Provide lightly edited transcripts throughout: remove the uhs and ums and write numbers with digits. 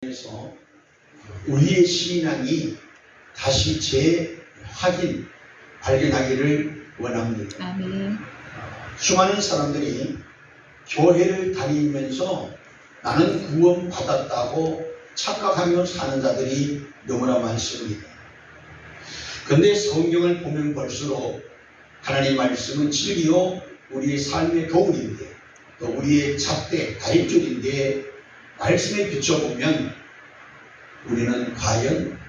그래서 우리의 신앙이 다시 재확인, 발견하기를 원합니다. 아멘. 수많은 사람들이 교회를 다니면서 나는 구원받았다고 착각하며 사는 자들이 너무나 많습니다. 그런데 성경을 보면 볼수록 하나님 말씀은 진리요 우리의 삶의 거울인데 또 우리의 잣대, 다릿줄인데 말씀에 비춰보면 우리는 과연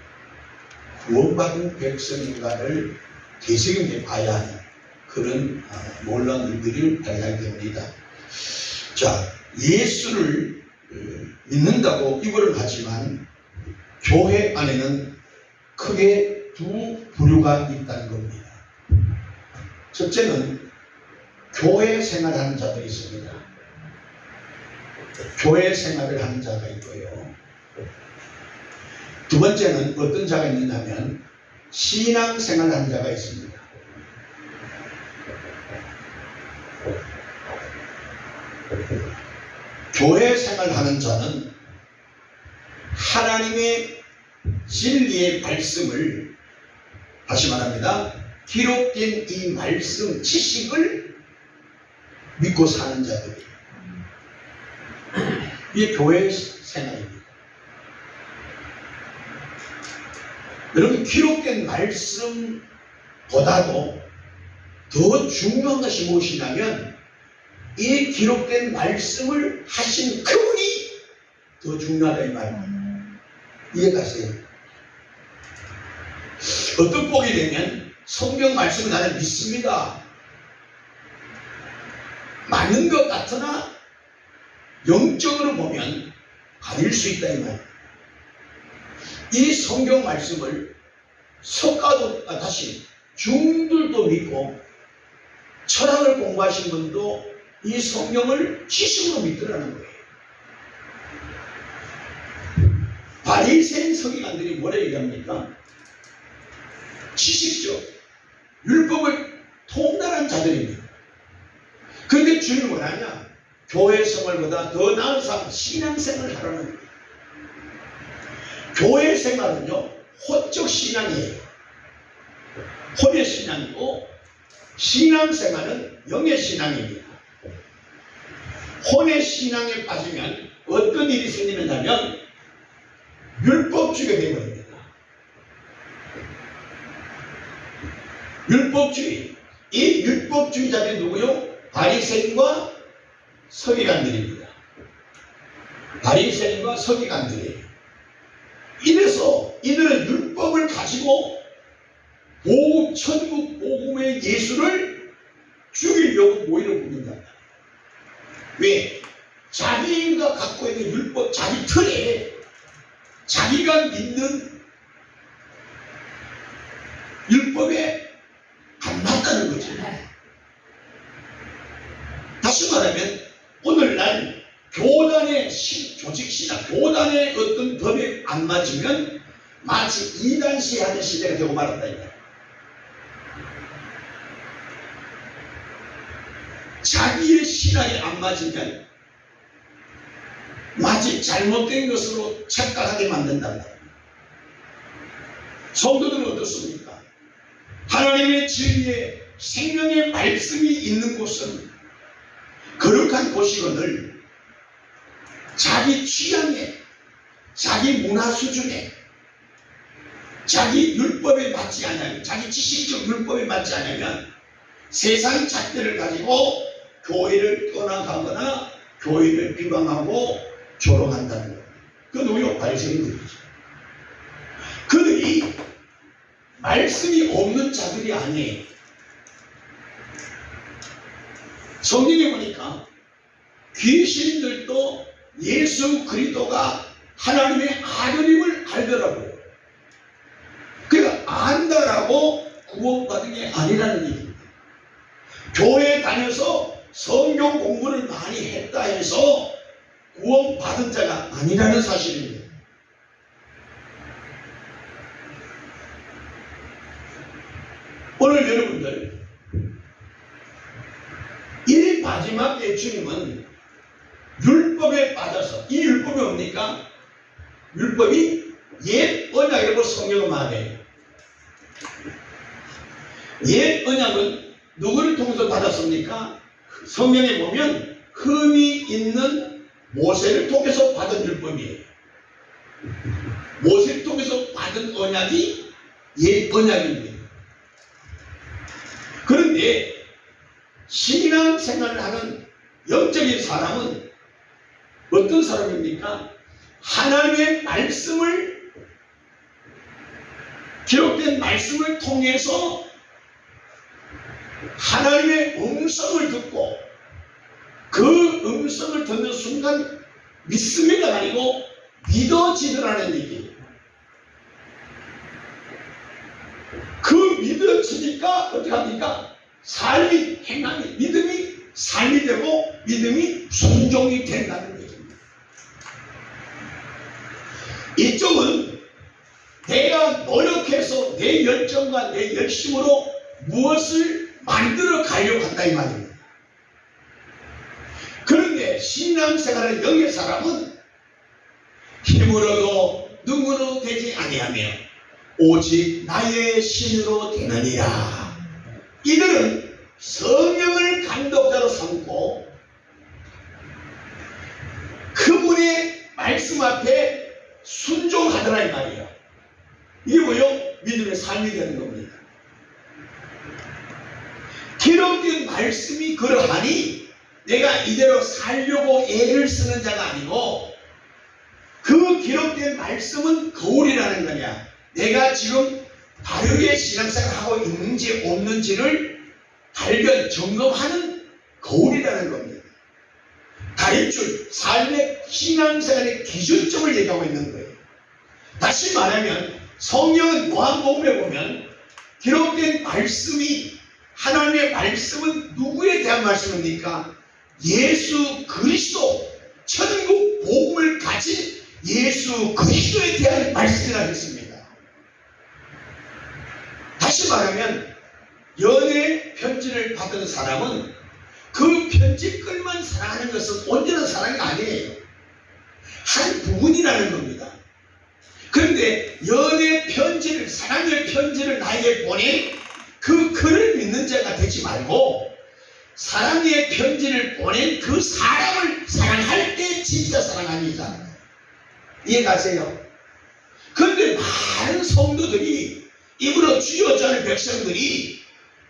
구원받은 백성인가를 되새김해 봐야 하는 그런 놀라운 일들을 발견하게 됩니다. 자, 예수를 믿는다고 이거를 하지만 교회 안에는 크게 두 부류가 있다는 겁니다. 첫째는 교회 생활하는 자들이 있습니다. 교회 생활을 하는 자가 있고요. 두 번째는 어떤 자가 있느냐면 신앙 생활을 하는 자가 있습니다. 교회 생활을 하는 자는 하나님의 진리의 말씀을, 다시 말합니다, 기록된 이 말씀 지식을 믿고 사는 자들이에요. 이게 교회 생활입니다. 여러분, 기록된 말씀보다도 더 중요한 것이 무엇이냐면 이 기록된 말씀을 하신 그분이 더 중요하다 이 말입니다. 이해가세요? 어떤 복이 되면 성경 말씀을 나는 믿습니다. 맞는 것 같으나 영적으로 보면 아닐 수 있다 이 말입니다. 이 성경 말씀을 석가도 다시 중들도 믿고 철학을 공부하신 분도 이 성경을 지식으로 믿더라는 거예요. 바리새인 서기관들이 뭐라 얘기합니까? 지식적 율법을 통달한 자들입니다. 그런데 주님은 뭐라냐? 교회 생활보다 더 나은 삶, 신앙생활을 하라는 거예요. 교회 생활은요 혼적 신앙이에요. 혼의 신앙이고 신앙생활은 영의 신앙입니다. 혼의 신앙에 빠지면 어떤 일이 생기느냐면 율법주의가 되어버립니다. 율법주의. 이 율법주의자들이 누구요? 바리새인과 서기관들입니다. 바리새인과 서기관들이에요. 이래서 이들은 율법을 가지고 천국 복음의 예수를 죽이려고 모이를 부른다. 왜? 자기가 갖고 있는 율법, 자기 틀에 자기가 믿는 율법에 안 맞다는 거죠. 다시 말하면 오늘날 교단의 조직신학, 교단의 어떤 법에 안 맞으면 마치 이단시 하는 시대가 되고 말았다 이거야. 자기의 신앙에 안 맞으면 마치 잘못된 것으로 착각하게 만든단 말이에요. 성도들은 어떻습니까? 하나님의 진리에 생명의 말씀이 있는 곳은 거룩한 곳이거늘 자기 취향에, 자기 문화 수준에, 자기 율법에 맞지 않으면, 자기 지식적 율법에 맞지 않으면 세상 잣대를 가지고 교회를 떠나가거나 교회를 비방하고 조롱한다는 거예요. 그 누구요? 바리새인들이죠. 그들이 말씀이 없는 자들이 아니에요. 성경에 보니까 귀신들도 예수 그리스도가 하나님의 아들임을 알더라고요. 그러니까 안다라고 구원받은 게 아니라는 얘기입니다. 교회에 다녀서 성경 공부를 많이 했다 해서 구원받은 자가 아니라는 사실입니다. 오늘 여러분들 이 마지막 때 주님은 율법에 빠져서, 이 율법이 뭡니까? 율법이 옛 언약이라고 성경은 말해요. 옛 언약은 누구를 통해서 받았습니까? 성경에 보면 흠이 있는 모세를 통해서 받은 율법이에요. 모세를 통해서 받은 언약이 옛 언약입니다. 그런데 신앙 생활을 하는 영적인 사람은 어떤 사람입니까? 하나님의 말씀을, 기록된 말씀을 통해서 하나님의 음성을 듣고 그 음성을 듣는 순간 믿습니다가 아니고 믿어지더라는 얘기예요. 그 믿어지니까 어떻게 합니까? 삶이, 행함이, 믿음이 삶이 되고 믿음이 순종이 된다는 얘기입니다. 이쪽은 내가 노력해서 내 열정과 내 열심으로 무엇을 만들어 가려고 한다 이 말입니다. 그런데 신앙생활의 영의 사람은 힘으로도 능으로 되지 아니하며 오직 나의 신으로 되느니라. 이들은 성령을 감독자로 삼고 그분의 말씀 앞에 순종하더라 이 말이에요. 이게 뭐요? 믿음의 삶이 되는 겁니다. 기록된 말씀이 그러하니 내가 이대로 살려고 애를 쓰는 자가 아니고 그 기록된 말씀은 거울이라는 거냐. 내가 지금 바르게 신앙생활을 하고 있는지 없는지를 발견, 점검하는 거울이라는 겁니다. 가르칠 삶의 신앙생활의 기준점을 얘기하고 있는 거예요. 다시 말하면 성경은 요한복음에 보면 기록된 말씀이, 하나님의 말씀은 누구에 대한 말씀입니까? 예수 그리스도, 천국 복음을 가진 예수 그리스도에 대한 말씀이라고 했습니다. 다시 말하면 연애 편지를 받은 사람은 그 편지글만 사랑하는 것은 온전한 사랑이 아니에요. 한 부분이라는 겁니다. 그런데 연애 편지를, 사랑의 편지를 나에게 보낸 그 글을 믿는 자가 되지 말고 사랑의 편지를 보낸 그 사람을 사랑할 때 진짜 사랑하는 자. 이해가세요? 그런데 많은 성도들이, 입으로 주여지 않은 백성들이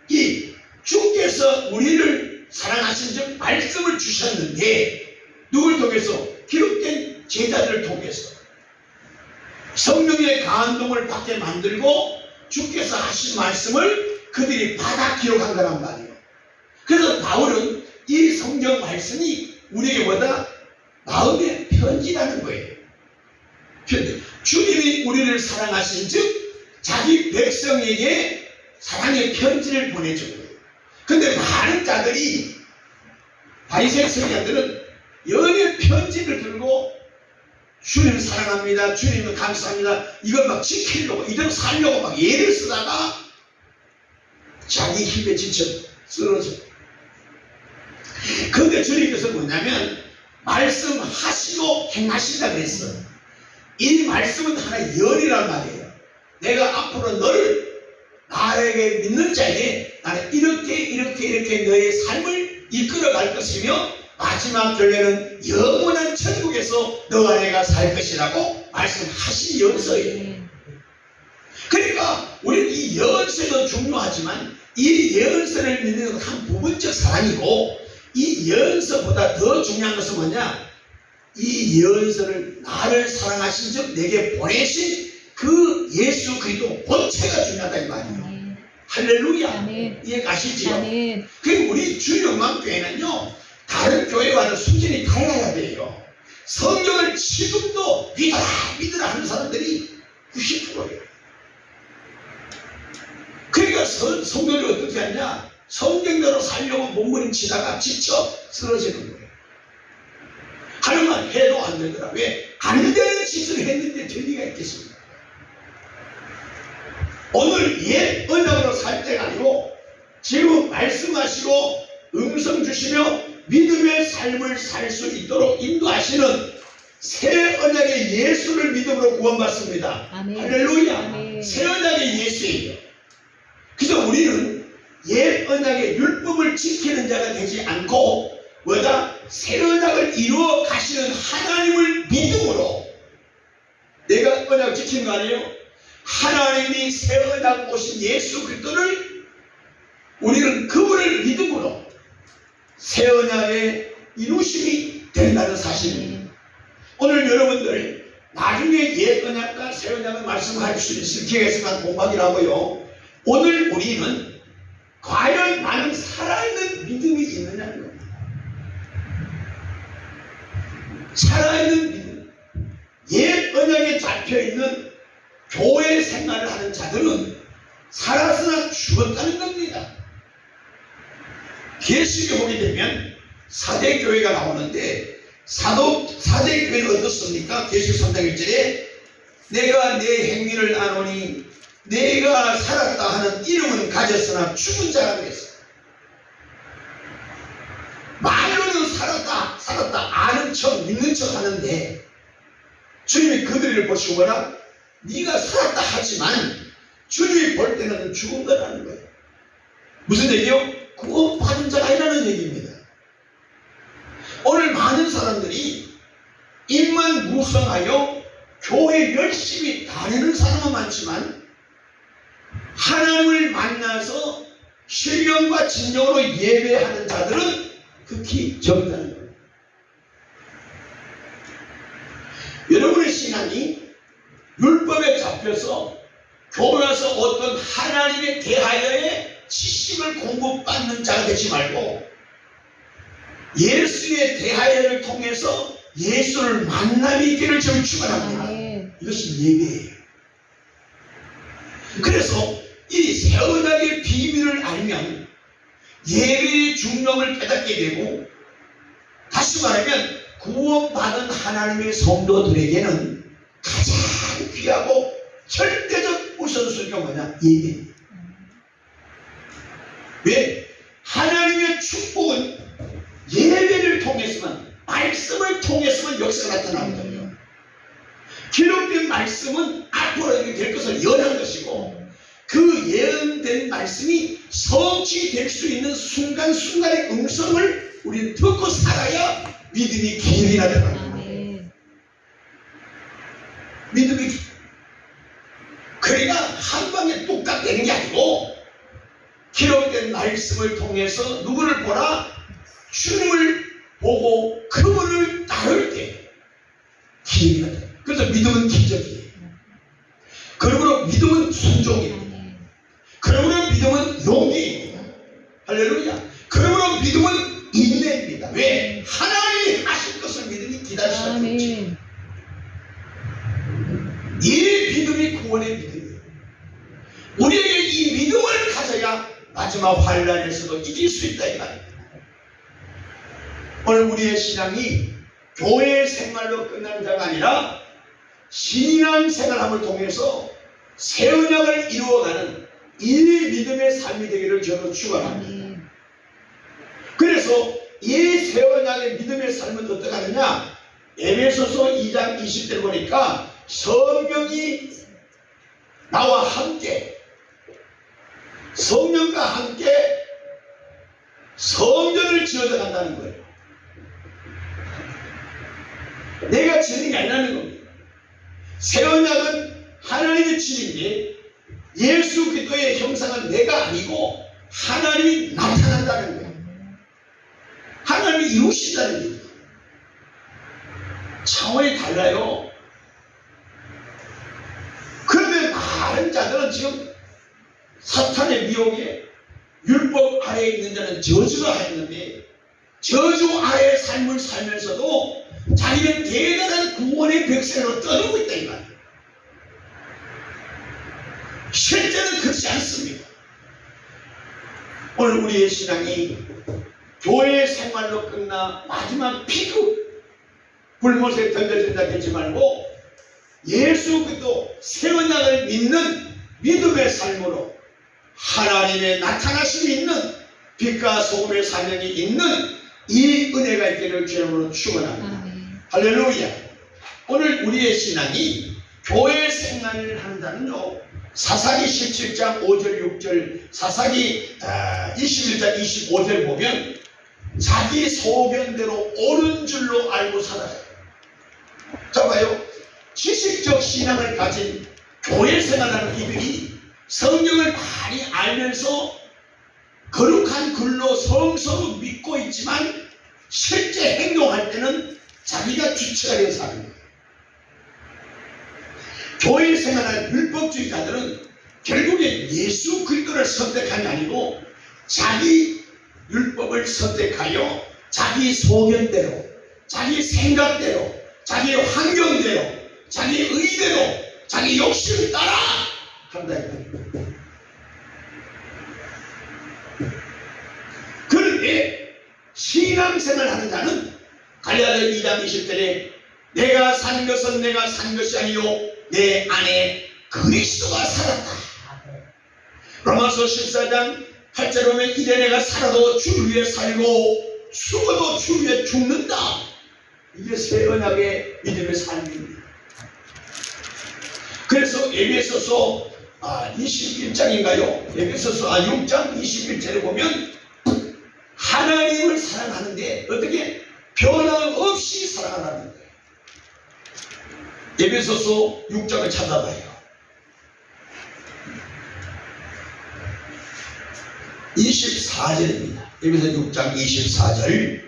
이 주께서 우리를 사랑하신 즉 말씀을 주셨는데 누굴 통해서? 기록된 제자들을 통해서 성령의 감동을 받게 만들고 주께서 하신 말씀을 그들이 받아 기록한 거란 말이에요. 그래서 바울은 이 성경 말씀이 우리에게 뭐다? 마음의 편지라는 거예요. 주님이 우리를 사랑하신 즉 자기 백성에게 사랑의 편지를 보내준 거예요. 근데 많은 자들이, 바리새인 서기관들은 연애 편지를 들고 주님 사랑합니다, 주님 감사합니다, 이걸 막 지키려고, 이대로 살려고 막 예를 쓰다가 자기 힘에 지쳐 쓰러져. 그런데 주님께서 뭐냐면 말씀하시고 행하신다 그랬어. 이 말씀은 하나의 열이란 말이에요. 내가 앞으로 너를, 나에게 믿는 자에게 나는 이렇게 너의 삶을 이끌어갈 것이며 마지막 결례는 영원한 천국에서 너와 내가 살 것이라고 말씀하신 연서예요. 그러니까 우리는 이 연서도 중요하지만 이 연서를 믿는 건 한 부분적 사랑이고, 이 연서보다 더 중요한 것은 뭐냐? 이 연서를 나를 사랑하신 즉 내게 보내신 그 예수 그리스도 본체가 중요하다 이 말이에요. 할렐루야. 이해 가시지요? 그 우리 주영광교회는요 다른 교회와는 수준이 달라야 돼요. 성경을 지금도 믿으라 하는 사람들이 90%예요. 그러니까 성도들이 어떻게 하냐? 성경대로 살려고 몸부림치다가 지쳐 쓰러지는 거예요. 하루만 해도 안 되더라. 왜? 안 되는 짓을 했는데 될 리가 있겠습니까? 오늘 옛 언약으로 살 때가 아니고 지금 말씀하시고 음성 주시며 믿음의 삶을 살 수 있도록 인도하시는 새 언약의 예수를 믿음으로 구원받습니다. 아멘. 할렐루야. 아멘. 새 언약의 예수예요. 그래서 우리는 옛 언약의 율법을 지키는 자가 되지 않고 뭐다? 새 언약을 이루어 가시는 하나님을 믿음으로 내가 언약을 지키는 거 아니에요? 하나님이 새 언약 오신 예수 그리스도를 우리는 그분을 믿음으로 새 언약의 이루심이 된다는 사실입니다. 오늘 여러분들 나중에 옛 언약과 새 언약을 말씀할 수 있을 기회가 있으면 공부하기라고요. 오늘 우리는 과연 나는 살아있는 믿음이 있느냐는 겁니다. 살아있는 믿음. 옛 언약에 잡혀있는 교회 생활을 하는 자들은 살았으나 죽었다는 겁니다. 계시록에 보게 되면 사대교회가 나오는데 사대교회는 어떻습니까? 계시록 3장 1절에 내가 내 행위를 아노니 내가 살았다 하는 이름은 가졌으나 죽은 자라 그랬어요. 말로는 살았다 아는 척 믿는 척 하는데 주님이 그들을 보시고 뭐라? 네가 살았다 하지만 주님이 볼 때는 죽은 거라는 거예요. 무슨 얘기요? 구원받은 자가 아니라는 얘기입니다. 오늘 많은 사람들이 입만 무성하여 교회 열심히 다니는 사람은 많지만 하나님을 만나서 신령과 진정으로 예배하는 자들은 극히 적다는 거예요. 여러분의 신앙이 율법에 잡혀서 교회 와서 어떤 하나님에 대하여의 지식을 공부받는 자가 되지 말고 예수에 대하여를 통해서 예수를 만남이 있기를 저는 축원합니다. 이것이 예배예요. 그래서 이 새 언약의 비밀을 알면 예배의 중요함을 깨닫게 되고 다시 말하면 구원받은 하나님의 성도들에게는 가장 귀하고 절대적 우선순위가 뭐냐? 예배입니다. 왜? 하나님의 축복은 예배를 통해서만 말씀을 통해서만 역사가 나타나거든요. 기록된 말씀은 앞으로 이렇게 될 것을 예언한 것이고 그 예언된 말씀이 성취될 수 있는 순간순간의 음성을 우리는 듣고 살아야 믿음이 길이 나더라고요. 믿음이 그러니까 한 방에 뚝딱 되는 게 아니고 기록된 말씀을 통해서 누구를 보라? 주님을 보고 그분을 따를 때 기회가 돼요. 그래서 믿음은 기적이에요. 그러므로 믿음은 순종입니다. 그러므로 믿음은 용기입니다. 할렐루야. 그러므로 믿음은 인내입니다. 왜? 하나님이 하실 것을 믿음이 기다리시는 거죠. 이 믿음이 구원의 믿음이에요. 우리에게 이 믿음을 가져야 마지막 환난에서도 이길 수 있다 이 말입니다. 오늘 우리의 신앙이 교회 생활로 끝나는 자가 아니라 신앙 생활함을 통해서 새 언약을 이루어가는 이 믿음의 삶이 되기를 저는 축원합니다. 그래서 이 새 언약의 믿음의 삶은 어떻게 하느냐? 에베소서 2장 20절 보니까 성령이 나와 함께 성령과 함께 성전을 지어져 간다는 거예요. 내가 지는 게 아니라는 겁니다. 새 언약은 하나님의 진인데 예수 그리스도의 형상은 내가 아니고 하나님이 나타난다는 거예요. 하나님이 이루시다는 겁니다. 차원이 달라요. 그런데 많은 자들은 지금 사탄의 미혹에 율법 아래에 있는 자는 저주가 했는데 저주 아래의 삶을 살면서도 자기는 대단한 구원의 백성으로 떠들고 있다 이 말이에요. 실제는 그렇지 않습니다. 오늘 우리의 신앙이 교회 생활로 끝나 마지막 비극 불못에 던져진다 되지 말고 예수 그리스도 새 언약을 믿는 믿음의 삶으로 하나님의 나타나심이 있는 빛과 소금의 사명이 있는 이 은혜가 있기를 주님으로 축원합니다. 할렐루야. 오늘 우리의 신앙이 교회 생활을 한다는요, 사사기 17장 5절 6절, 사사기 21장 25절 보면 자기 소견대로 옳은 줄로 알고 살아요. 자 봐요. 지식적 신앙을 가진 교회 생활하는 이들이 성경을 많이 알면서 거룩한 글로 성서로 믿고 있지만 실제 행동할 때는 자기가 주체가 되어 사는 거예요. 교회 생활하는 율법주의자들은 결국에 예수 그리스도를 선택한 게 아니고 자기 율법을 선택하여 자기 소견대로, 자기 생각대로, 자기 환경대로, 자기 의대로, 자기 욕심을 따라 한다. 그런데 신앙생활 하는 자는 갈라디아 2장 20절에 내가 산 것은 내가 산 것이 아니요 내 안에 그리스도가 살았다. 로마서 14장 8절 보면 이제 내가 살아도 주를 위해 살고 죽어도 주를 위해 죽는다. 이게 새 언약의 믿음의 삶입니다. 그래서 에베소서 21장인가요? 에베소서 6장 21절에 보면 하나님을 사랑하는데 어떻게 변함없이 사랑하라는 거예요. 에베소서 6장을 찾아봐요. 24절입니다. 에베소 6장 24절.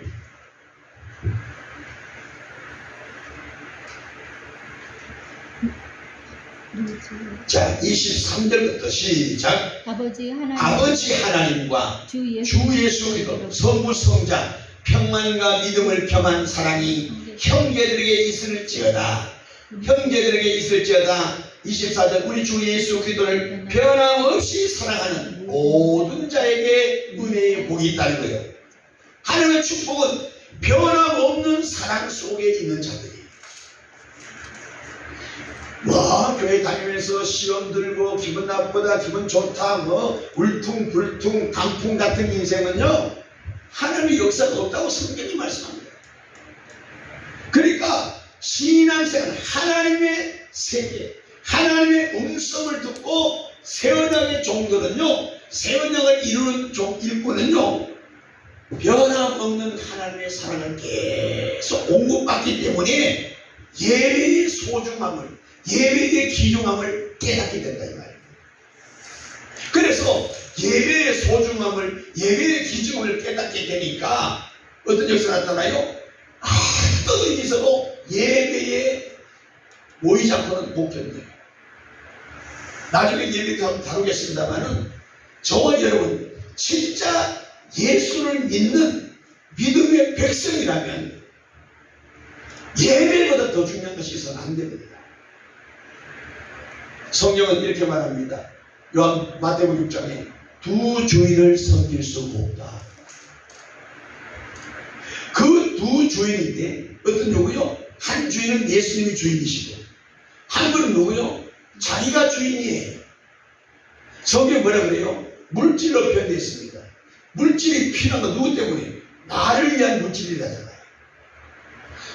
자, 23절부터 시작. 아버지 하나님과 주 예수 그리스도 성부 성자 평만과 믿음을 겸한 사랑이 형제들에게 있을지어다. 형제들에게 있을지어다. 24절 우리 주 예수 그리스도를 변함없이 사랑하는 모든 자에게 은혜의 복이 있다는 거예요. 하나님의 축복은 변함없는 사랑 속에 있는 자들이에요. 교회 다니면서 시험 들고 기분 나쁘다 기분 좋다 울퉁불퉁 단풍 같은 인생은요 하나님의 역사가 없다고 성경이 말씀합니다. 그러니까 신앙생활은 하나님의 세계, 하나님의 음성을 듣고 새언약의 종들은요, 새언약을 이루는 일꾼은요, 변함없는 하나님의 사랑을 계속 공급받기 때문에 예배의 소중함을, 예배의 귀중함을 깨닫게 된다 이 말이에요. 그래서 예배의 소중함을, 예배의 귀중함을 깨닫게 되니까 어떤 역사가 나타나요? 어떤 일이 있어도 예배에 모이지 않고는 못 견뎌요. 나중에 예배도 다루겠습니다만은 저와 여러분 진짜 예수를 믿는 믿음의 백성이라면 예배보다 더 중요한 것이 있어서는 안 됩니다. 성경은 이렇게 말합니다. 마태복음 6장에 두 주인을 섬길 수 없다. 그 두 주인인데 어떤 누구요? 한 주인은 예수님이 주인이시고 한 분은 누구요? 자기가 주인이에요. 성경에 뭐라 그래요? 물질로 표현되어 있습니다. 물질이 필요한 건 누구 때문에? 나를 위한 물질이라잖아요.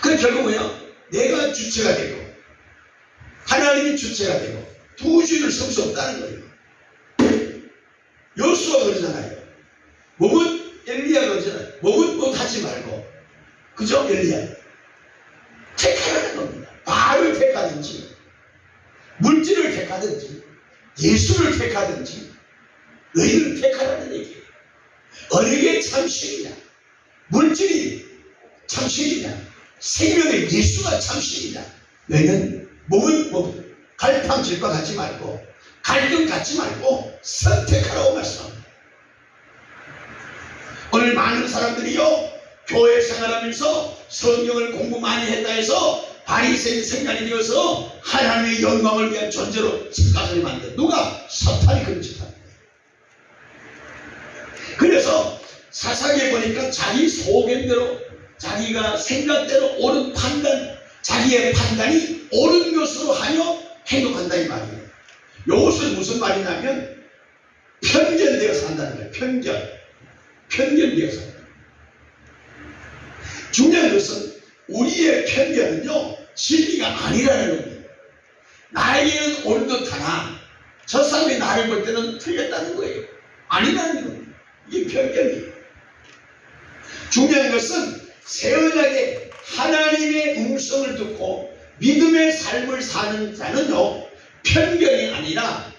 그래서 결국 뭐예요? 내가 주체가 되고 하나님이 주체가 되고 두 주인을 섬길 수 없다는 거예요. 여수가 그러잖아요. 몸은 엘리야가 그러잖아요. 몸은 뭐 하지 말고 그죠? 엘리야 택하라는 겁니다. 바알을 택하든지 물질을 택하든지 예수를 택하든지 너희를 택하라는 얘기예요. 어느 게 참신이냐? 물질이 참신이냐? 생명의 예수가 참신이냐? 너희는 몸은 갈팡질팡 갖지 말고 갈등 갖지 말고 선택하라고 말씀합니다. 오늘 많은 사람들이요 교회 생활하면서 성경을 공부 많이 했다 해서 바리새인 생각이 되어서 하나님의 영광을 위한 존재로 생각하게 만든 누가? 사탄이 그런 짓 합니다. 그래서 사사기에 보니까 자기 소견대로 자기가 생각대로 옳은 판단, 자기의 판단이 옳은 것으로 하여 행동한다 이 말이에요. 이것은 무슨 말이냐면 편견되어서 한다는 거예요. 편견되어서. 중요한 것은 우리의 편견은요 진리가 아니라는 겁니다. 나에게는 옳은 듯하나 저 사람이 나를 볼 때는 틀렸다는 거예요. 아니라는 겁니다. 이게 편견이에요. 중요한 것은 새 언약에 하나님의 음성을 듣고 믿음의 삶을 사는 자는요, 편견이 아니라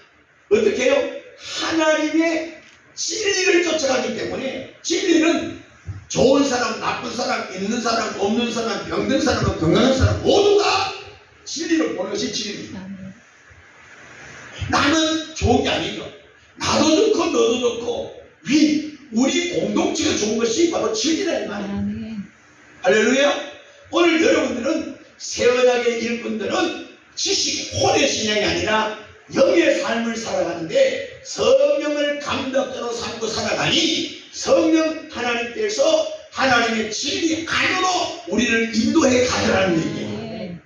어떻게 해요? 하나님의 진리를 쫓아가기 때문에, 진리는 좋은 사람, 나쁜 사람, 있는 사람, 없는 사람, 병든 사람, 건강한 사람 모두가 진리를 보는 것이 진리입니다. 나는 좋은 게 아니죠. 나도 좋고 너도 좋고 우리 공동체가 좋은 것이 바로 진리라는 말이에요. 할렐루야. 오늘 여러분들은 새 언약의 일꾼들은 지식, 혼의 신앙이 아니라 영의 삶을 살아가는데, 성령을 감독자로 삼고 살아가니 성령 하나님께서 하나님의 진리 안으로 우리를 인도해 가려는 얘기예요.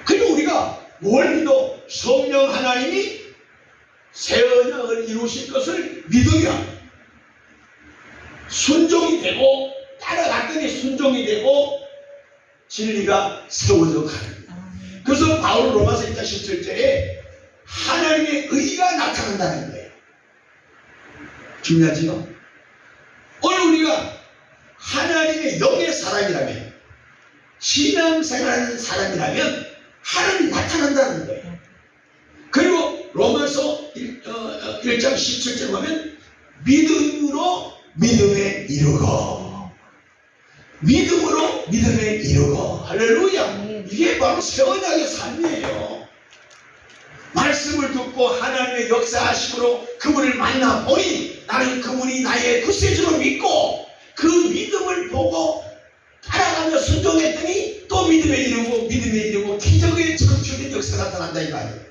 그리고 우리가 뭘 믿어? 성령 하나님이 새 언약을 이루실 것을 믿으면 순종이 되고, 따라갔더니 순종이 되고 진리가 세워져 가는. 그래서 바울 로마서 1장 17절에 하나님의 의가 나타난다는 거예요. 중요하지요? 오늘 우리가 하나님의 영의 사람이라면, 신앙생활하는 사람이라면 하나님이 나타난다는 거예요. 그리고 로마서 1장 17절 보면 믿음으로 믿음에 이르고, 믿음으로 믿음에 이르고. 할렐루야. 이게 바로 새 언약의 삶이에요. 말씀을 듣고 하나님의 역사하심으로 그분을 만나보니 나는 그분이 나의 구세주로 믿고, 그 믿음을 보고 따라가며 순종했더니 또 믿음에 이르고 기적의 창출된 역사가 나타난다 이 말이에요.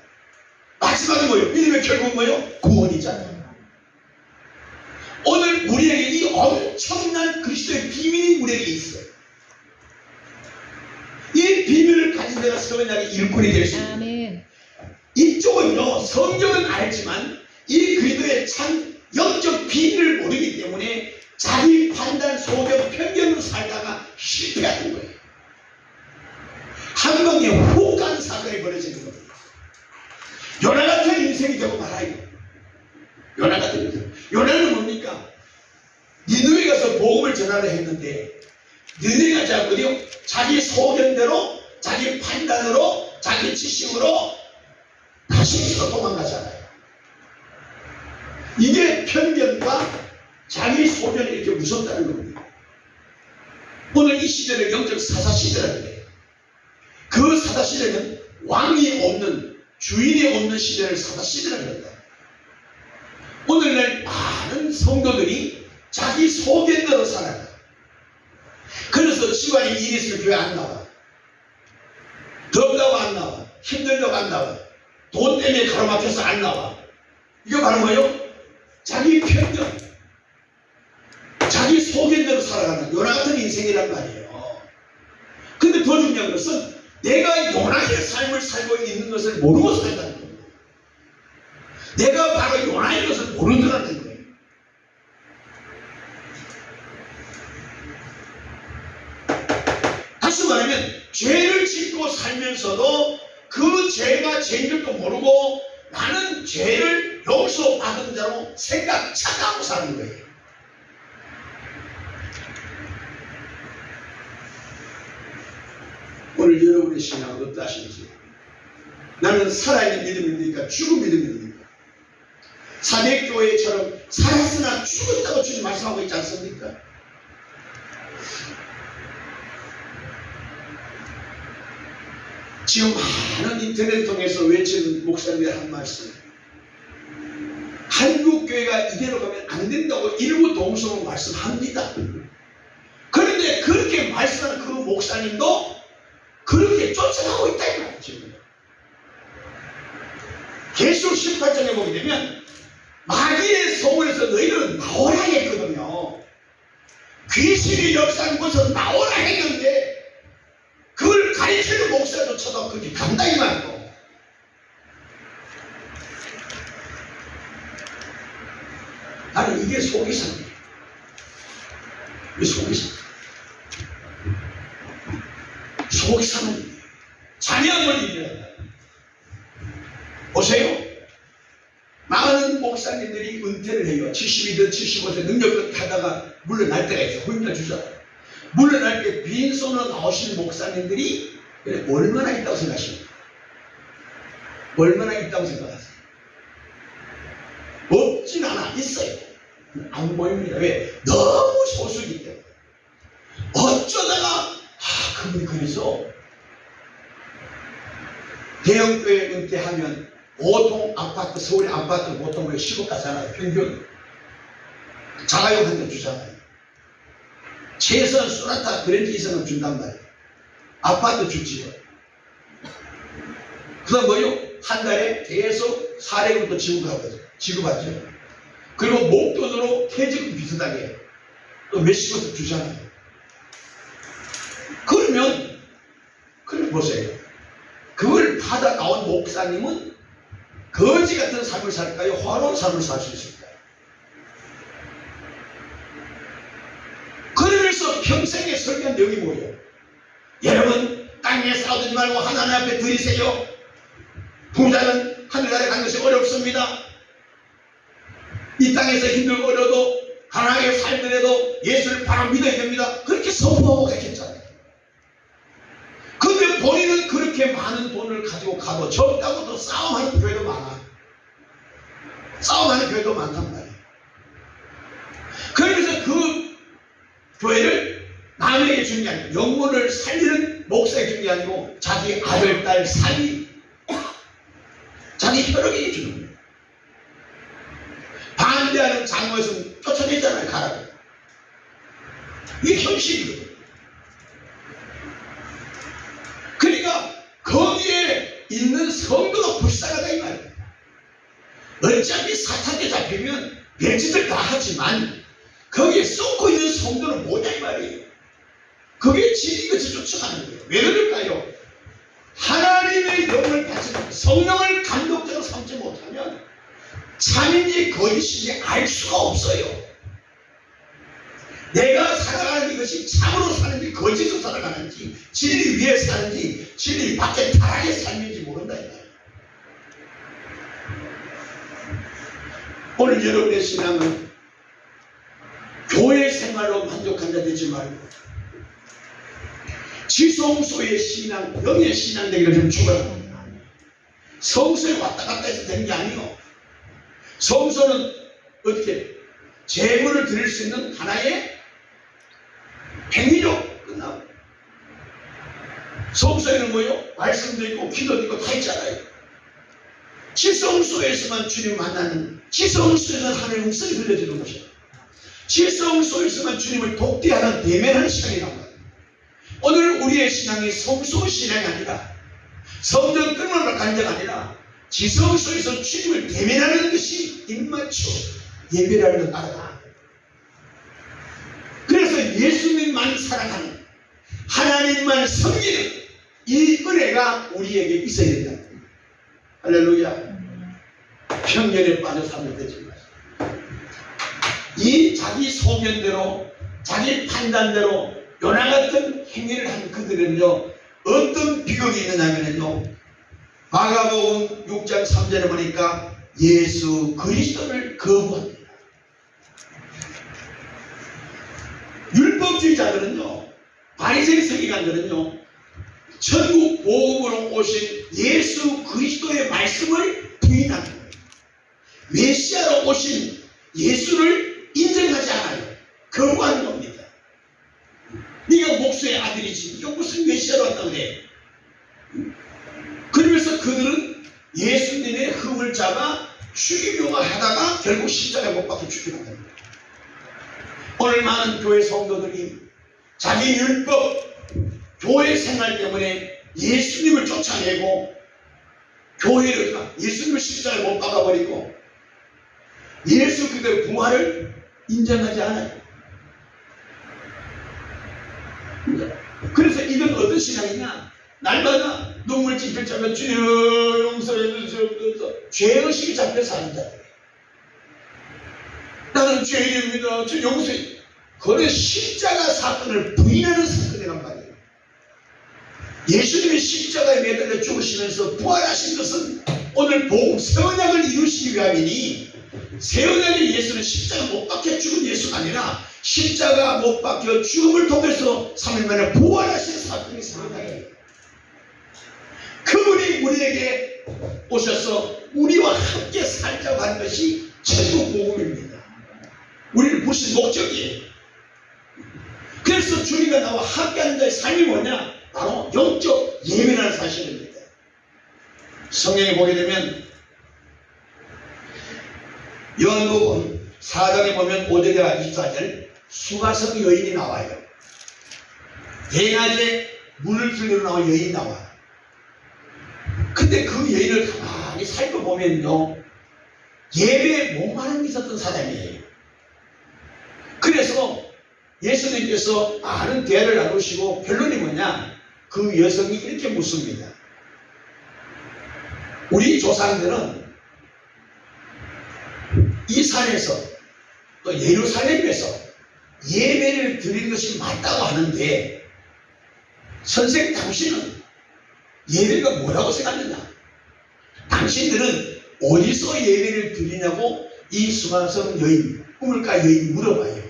마지막은 뭐예요? 믿음의 결국은 뭐예요? 구원이잖아요. 오늘 우리에게 이 엄청난 그리스도의 비밀이 우리에게 있어요. 이 비밀을 가진 자가 새 언약의 일꾼이 될 수 있습니다. 이쪽은요, 성경은 알지만 이 그리스도의 참 영적 비밀을 모르기 때문에 자기 판단, 소견, 편견으로 살다가 실패하는 거예요. 한 방에 훅 가는 사건이 벌어지는 겁니다. 요나 같은 인생이 되고 말아요. 요나 같은 인생. 요나는 뭡니까? 니느웨 가서 복음을 전하려 했는데, 니느웨가 자기 소견대로, 자기 판단으로, 자기 지식으로 다시 도망가잖아요. 이게 편견과 자기 소견이 이렇게 무섭다는 겁니다. 오늘 이 시대를 영적 사사시대라는 거예요. 그 사사시대는 왕이 없는, 주인이 없는 시대를 사사시대라는 겁니다. 오늘날 많은 성도들이 자기 소견대로 살아요. 그래서 집안에 일이 있으면 교회 안 나와. 덥다고 안 나와. 힘들다고 안 나와. 돈 때문에 가로막혀서 안 나와. 이거 바로 뭐예요? 자기 편견, 자기 소견대로 살아가는 요나 같은 인생이란 말이에요. 근데 더 중요한 것은 내가 요나의 삶을 살고 있는 것을 모르고 살다는 겁니다. 내가 바로 요나의 것을 모른다는 거예요. 다시 말하면 죄를 짓고 살면서도 그 죄가 죄인 줄도 모르고 나는 죄를 용서받은 자로 착각하고 사는 거예요. 오늘 여러분의 신앙은 어떠하신지? 나는 살아있는 믿음입니까? 죽은 믿음입니까? 사백교회처럼 살았으나 죽었다고 주님 말씀하고 있지 않습니까? 지금 많은 인터넷 통해서 외치는 목사님의 한 말씀, 한국교회가 이대로 가면 안 된다고 일부 동성으로 말씀합니다. 그런데 그렇게 말씀하는 그 목사님도 그렇게 쫓아가고 있다 이 말이죠. 계시록 18장에 보게 되면 마귀의 소문에서 너희들은 나오라 했거든요. 귀신이 역사하는 곳에서 나오라 했는데 그걸 가르치는 목사조차도 그렇게 간다 이 말이고. 나는 이게 속이상이에요. 이게 속이상. 속이상. 보세요. 많은 목사님들이 은퇴를 해요. 70이든 75세 능력껏 하다가 물러날 때가 있어요. 후임자 주잖아요. 물러날 때 빈손으로 나오시는 목사님들이 얼마나 있다고 생각하십니까? 얼마나 있다고 생각하세요? 없진 않아. 있어요. 안 보입니다. 왜? 너무 소수이기 때문에. 어쩌다가 그분이 그래서 대형교회 은퇴하면 보통 아파트, 서울의 아파트 보통 10억 가잖아요. 평균 자가용 한 대 주잖아요. 최소한 소나타 그랜저 이상은 준단 말이에요. 아파트 주지요. 그 다음 뭐요? 한 달에 계속 사례금도 지급하죠. 그리고 목돈으로 퇴직금 비슷하게 또 몇십억씩 주잖아요. 그러면 보세요. 그걸 받아 나온 목사님은 거지 같은 삶을 살까요? 화로운 삶을 살 수 있을까요? 그러면서 평생에 설교한 내용이 뭐예요? 여러분 땅에 싸우지 말고 하나님 앞에 드리세요. 부자는 하늘나라에 가는 것이 어렵습니다. 이 땅에서 힘들고 어려도 가난하게 살더라도 예수를 바로 믿어야 됩니다. 그렇게 선포하고 가르쳤잖아요. 근데 본인은 그렇게 많은 돈을 가지고 가도 적다고 또 싸움하는 교회도 많아. 싸움하는 교회도 많단 말이에요. 그러면서 그 교회를 남에게 주는 게 아니고 영혼을 살리는 목사에게 주는 게 아니고 자기 아들, 딸, 사위, 자기 혈육에게 주는 거예요. 반대하는 장로에서는 쫓아내잖아요. 가라고. 이게 현실이거든요. 그러니까 거기에 있는 성도가 불쌍하다 이 말이에요. 어차피 사탄에 잡히면 별짓을 다 하지만 거기에 쏟고 있는 성도는 뭐냐 이 말이에요. 그게 진리같이 쫓아가는 거예요. 왜 그럴까요? 하나님의 영을 받치는 성령을 감독자로 삼지 못하면 참인지 거짓인지 알 수가 없어요. 내가 살아가는 이것이 참으로 사는지 거짓으로 살아가는지 진리 위에 사는지 진리 밖에 타락의 삶인지 모른다 이 말이에요. 오늘 여러분의 신앙은 교회 생활로 만족한 자 되지 말고 지성소의 신앙, 영의 신앙 되기를 좀 축원합니다. 성소에 왔다 갔다 해서 되는 게 아니에요. 성소는 어떻게 제물을 드릴 수 있는 하나의 행위로 끝나고 성소에는 뭐예요? 말씀도 있고 기도도 있고 다 있잖아요. 지성소에서만 주님 만나는, 지성소에서 하나님의 음성이 들려지는 것이에요. 지성소에서만 주님을 독대하는 대면하는 시간이란 말이에요. 오늘 우리의 신앙이 성소 신앙이 아니라 성전 뜰만 가는 데가 아니라 지성소에서 주님을 대면하는 것이 입맞추 예배라는 걸 알아라. 그래서 예수님만 사랑하는 하나님만 섬기는 이 은혜가 우리에게 있어야 된다. 할렐루야. 편견에 빠져 살면 되지 마세요. 이 자기 소견대로 자기 판단대로 요나 같은 행위를 한 그들은요 어떤 비극이 있느냐면요 마가복음 6장 3절에 보니까 예수 그리스도를 거부합니다. 율법주의자들은요 바리새인 서기관들은요 천국 복음으로 오신 예수 그리스도의 말씀을 부인하는 거예요. 메시아로 오신 예수를 인정하지 않아요. 거부하는 겁니다. 네가 목수의 아들이지 이거 무슨 메시아로 왔다고 그래. 그러면서 그들은 예수님의 흠을 잡아 죽이려고 하다가 결국 십자가에 못 박혀 죽이는 겁니다. 오늘 많은 교회 성도들이 자기 율법 교회 생활 때문에 예수님을 쫓아내고 교회를 예수님을 십자가에 못 박아버리고 예수 그리스도의 부활을 인정하지 않아요. 그래서 이건 어떤 신앙이냐? 날마다 눈물 찔찔 짜면 주여 용서해 주시옵소서 죄의식이 잡혀서 사는 자들. 나는 죄인입니다. 저 용서해. 그래 십자가 사건을 부인하는 사건이란 말이에요. 예수님이 십자가에 매달려 죽으시면서 부활하신 것은 오늘 복음 새 언약을 이루시기 위함이니 새 언약의 예수는 십자가 못 박혀 죽은 예수가 아니라 십자가 못 박혀 죽음을 통해서 3일 만에 부활하신 사건이 새 언약이에요. 그분이 우리에게 오셔서 우리와 함께 살자고 하는 것이 최고 복음입니다. 우리를 부르신 목적이에요. 그래서 주님과 나와 함께하는 자의 삶이 뭐냐? 바로 영적 예배라는 사실입니다. 성경에 보게 되면 요한복음 4장에 보면 5절과 24절 수가성 여인이 나와요. 대낮에 문을 들고 나온 여인이 나와요. 근데 그 여인을 가만히 살펴보면요, 예배에 목마름이 있었던 사람이에요. 그래서 예수님께서 많은 대화를 나누시고 결론이 뭐냐? 그 여성이 이렇게 묻습니다. 우리 조상들은 이 산에서 또 예루살렘에서 예배를 드리는 것이 맞다고 하는데 선생님, 당신은 예배가 뭐라고 생각하느냐? 당신들은 어디서 예배를 드리냐고 이 수가성 여인, 우물가 여인이 물어봐요.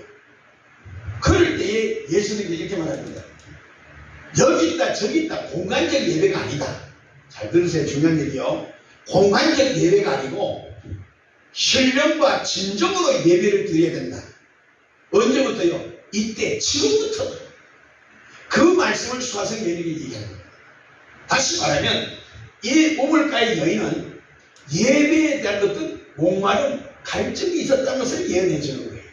그럴 때에 예수님이 이렇게 말합니다. 여기 있다 저기 있다 공간적 예배가 아니다. 잘 들으세요. 중요한 얘기요. 공간적 예배가 아니고 신령과 진정으로 예배를 드려야 된다. 언제부터요? 이때, 지금부터. 그 말씀을 수가성 여인에게 얘기합니다. 다시 말하면 이 우물가의 여인은 예배에 대한 어떤 목마름, 갈증이 있었다는 것을 예언해 주는 거예요.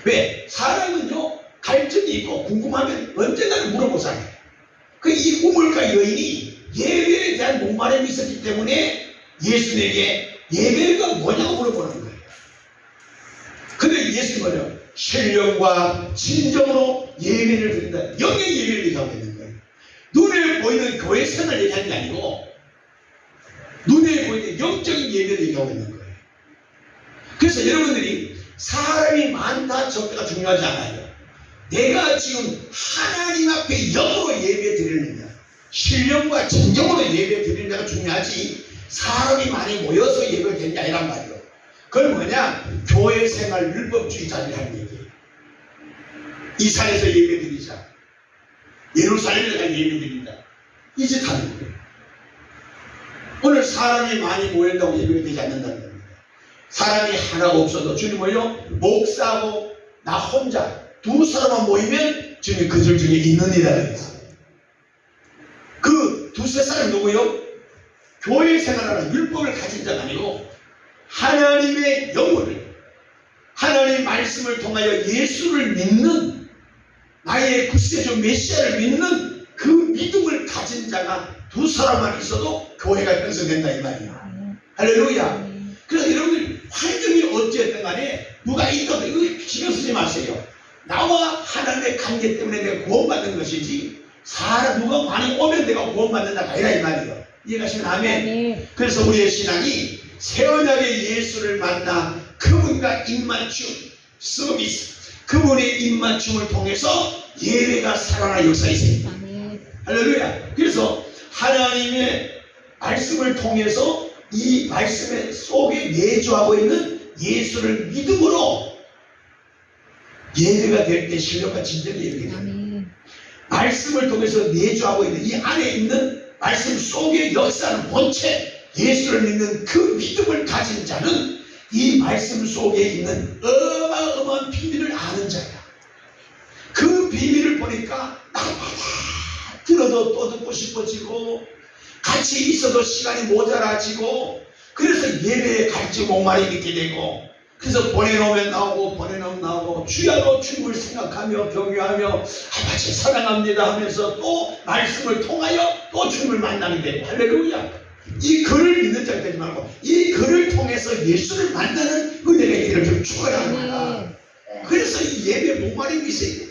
왜? 사람은요, 갈증이 있고 궁금하면 언젠가는 물어보잖아요. 이 우물가 여인이 예배에 대한 목마름이 있었기 때문에 예수님에게 예배가 뭐냐고 물어보는 거예요. 근데 예수님은 뭐냐? 신령과 진정으로 예배를 드린다. 영의 예배를 얘기하고 있는 거예요. 눈에 보이는 교회 생활을 얘기하는 게 아니고 눈에 보이는 영적인 예배를 얘기하고 있는 거예요. 그래서 여러분들이 사람이 많다 적다가 중요하지 않아요. 내가 지금 하나님 앞에 영으로 예배 드리느냐, 신령과 진정으로 예배 드리느냐가 중요하지 사람이 많이 모여서 예배를 드리는 게 아니란 말이에요. 그건 뭐냐? 교회 생활 율법주의자들이 하는 얘기예요. 이 산에서 예배 드리자, 예루살렘에 가 예배 드린다, 이 짓 하는 거예요. 오늘 사람이 많이 모인다고 예배가 되지 않는다는 겁니다. 사람이 하나가 없어도 주님 뭐요? 목사하고 나 혼자 두 사람만 모이면 주님 그들 중에 있느니라 그랬어요. 그 두세 사람 누구요? 교회 생활하는 율법을 가진 자가 아니고 하나님의 영혼을, 하나님의 말씀을 통하여 예수를 믿는, 나의 구세주 메시아를 믿는 그 믿음을 가진 자가 두 사람만 있어도 교회가 형성된다 이 말이에요. 할렐루야. 그래서 여러분들 환경이 어찌됐든 간에 누가 있거든 이거 신경 쓰지 마세요. 나와 하나님의 관계 때문에 내가 구원받는 것이지 사람 누가 많이 오면 내가 구원받는다가 아니라 이 말이에요. 이해가시면 아멘. 그래서 우리의 신앙이 새 언약의 예수를 만나 그분과 입맞춤, 서비스, 그분의 입맞춤을 통해서 예배가 살아나 역사에 생깁니다. 할렐루야. 그래서 하나님의 말씀을 통해서 이 말씀 속에 내주하고 있는 예수를 믿음으로 예배가 될 때 신령과 진정의 예배가 됩니다. 말씀을 통해서 내주하고 있는 이 안에 있는 말씀 속에 역사하는 본체 예수를 믿는 그 믿음을 가진 자는 이 말씀 속에 있는 어마어마한 비밀을 아는 자야. 그 비밀을 보니까 날마다 들어도 또 듣고 싶어지고 같이 있어도 시간이 모자라지고 그래서 예배에 갈지 목마름이 있게 되고 그래서 보내놓으면 나오고 보내놓으면 나오고 주야로 주님을 생각하며 경외하며 아버지 사랑합니다 하면서 또 말씀을 통하여 또 주님을 만나게 되고 할렐루야. 이 글을 믿는 자가 되지 말고 이 글을 통해서 예수를 만나는 은혜가 있기를 좀 축원합니다. 그래서 이 예배 목마름이 있어요.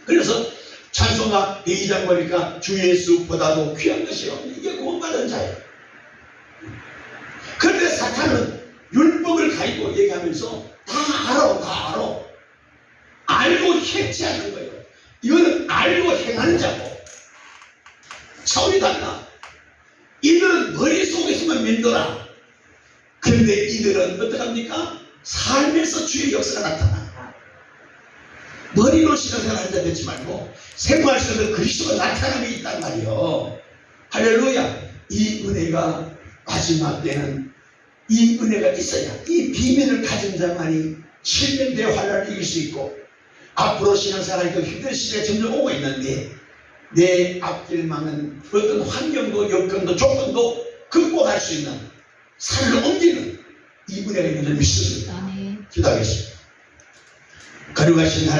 그래서 찬송가 2장 보니까 주 예수보다도 귀한 것이 없는 이게 구원받은 자예요. 그런데 사탄은 율법을 가지고 얘기하면서 다 알아. 알고 해치하는 거예요. 이거는 알고 행하는 자고 차원이 달라. 이들은 머릿속에 믿노라. 그런데 이들은 어떡합니까? 삶에서 주의 역사가 나타나. 머리로 신앙생활 한다 듣지 말고 생활 속에서 그리스도가 나타남이 있단 말이요. 할렐루야. 이 은혜가 마지막 때는 이 은혜가 있어야 이 비밀을 가진 자만이 실명대의 환란을 이길 수 있고 앞으로 신앙생활이 더 힘든 시대가 점점 오고 있는데 내 앞길 막는 어떤 환경도 여건도 조건도 극복할 수 있는 산을 옮기는 이 은혜가 있는 줄 믿습니다. 기도하겠습니다. 거룩하신 하나님